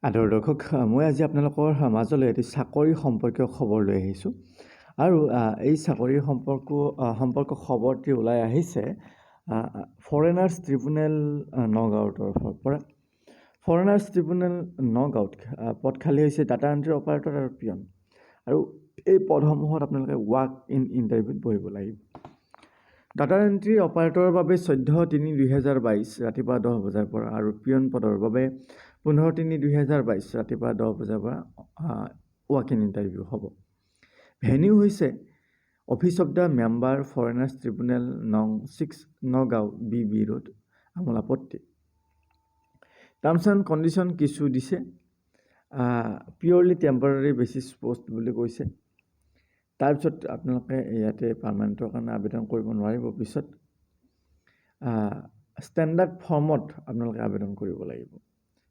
আদৰ দৰ্শক, মই আজি আপোনালোকৰ মাজলৈ এটি চাকৰি সম্পৰ্কীয় খবৰ লৈ আহিছোঁ আৰু এই চাকৰিৰ সম্পৰ্ক খবৰটি ওলাই আহিছে ফৰেনাৰ্ছ ট্ৰিব্যুনেল নগাঁৱৰ তৰফৰ পৰা। ফৰেনাৰ্ছ ট্ৰিব্যুনেল নগাঁৱত পদ খালী হৈছে ডাটা এণ্ট্ৰি অপাৰেটৰ আৰু পিয়ন, আৰু এই পদসমূহত আপোনালোকে ৱাক ইন ইণ্টাৰভিউত বহিব লাগিব। ডাটা এণ্ট্ৰি অপাৰেটৰৰ বাবে 14/3/2022 ৰাতিপুৱা 10 বজাৰ পৰা আৰু পিয়ন পদৰ বাবে 15/3/2022 ৰাতিপুৱা 10 বজাৰ পৰা ৱাক ইন ইণ্টাৰভিউ হ'ব। ভেনিউ হৈছে office of the member foreigners tribunal নং 6 Nagaon BB road Amolapatti. Terms and condition কিছু দিছে, পিয়ৰলি টেম্পৰাৰী বেচিছ পোষ্ট বুলি কৈছে। তাৰপিছত আপোনালোকে ইয়াতে পাৰ্মানেণ্টৰ কাৰণে আবেদন কৰিব নোৱাৰিব। পিছত ষ্টেণ্ডাৰ্ড ফৰ্মত আপোনালোকে আবেদন কৰিব লাগিব।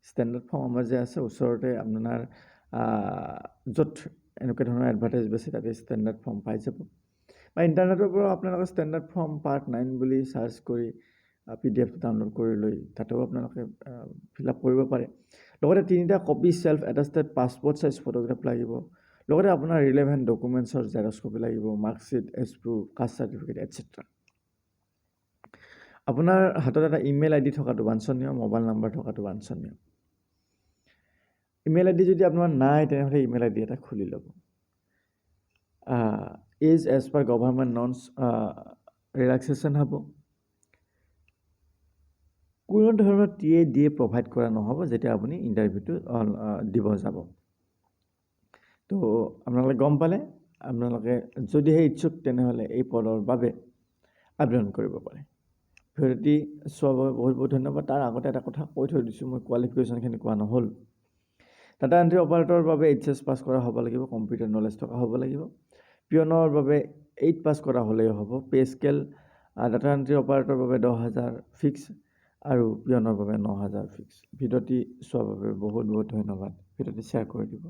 ষ্টেণ্ডাৰ্ড ফৰ্ম আমাৰ যে আছে ওচৰতে, আপোনাৰ য'ত এনেকুৱা ধৰণৰ এডভাৰটাইজ বেছে তাতে ষ্টেণ্ডাৰ্ড ফৰ্ম পাই যাব, বা ইণ্টাৰনেটৰ পৰা আপোনালোকে ষ্টেণ্ডাৰ্ড ফৰ্ম পাৰ্ট 9 বুলি চাৰ্চ কৰি PDF ডাউনলোড কৰি লৈ তাতেও আপোনালোকে ফিল আপ কৰিব পাৰে। লগতে 3টা copy self attested passport size photograph লাগিব। লগতে আপোনাৰ ৰিলেভেণ্ট ডকুমেণ্টছৰ জেৰক্স কপি লাগিব, মাৰ্কশ্বিট, এছপ্ৰুভ, কাষ্ট চাৰ্টিফিকেট এটচেট্ৰা। আপোনাৰ হাতত এটা ইমেইল ID থকাটো বাঞ্ছনীয়, মোবাইল নাম্বাৰ থকাটো বাঞ্ছনীয়। ইমেইল ID যদি আপোনাৰ নাই তেনেহ'লে ইমেইল ID এটা খুলি ল'ব। As as per government norms relaxation হ'ব। কোনো ধৰণৰ TA প্ৰভাইড কৰা নহ'ব যেতিয়া আপুনি ইণ্টাৰভিউটো দিব যাব। তো আপোনালোকে গম পালে, আপোনালোকে যদিহে ইচ্ছুক তেনেহ'লে এই পদৰ বাবে আবেদন কৰিব পাৰে। ভিডিঅ'টি চোৱাৰ বাবে বহুত বহুত ধন্যবাদ। তাৰ আগতে এটা কথা কৈ থৈ দিছোঁ, মই কোৱালিফিকেশ্যনখিনি কোৱা নহ'ল। ডাটা এণ্ট্ৰি অপাৰেটৰৰ বাবে HS পাছ কৰা হ'ব লাগিব, কম্পিউটাৰ নলেজ থকা হ'ব লাগিব। পিয়নৰ বাবে 8 পাছ কৰা হ'লেই হ'ব। পে স্কেল ডাটা এণ্ট্ৰি অপাৰেটৰৰ বাবে 10,000 ফিক্স আৰু পিয়নৰ বাবে 9,000 ফিক্স। ভিডিঅ'টি চোৱাৰ বাবে বহুত বহুত ধন্যবাদ। ভিডিঅ'টি শ্বেয়াৰ কৰি দিব।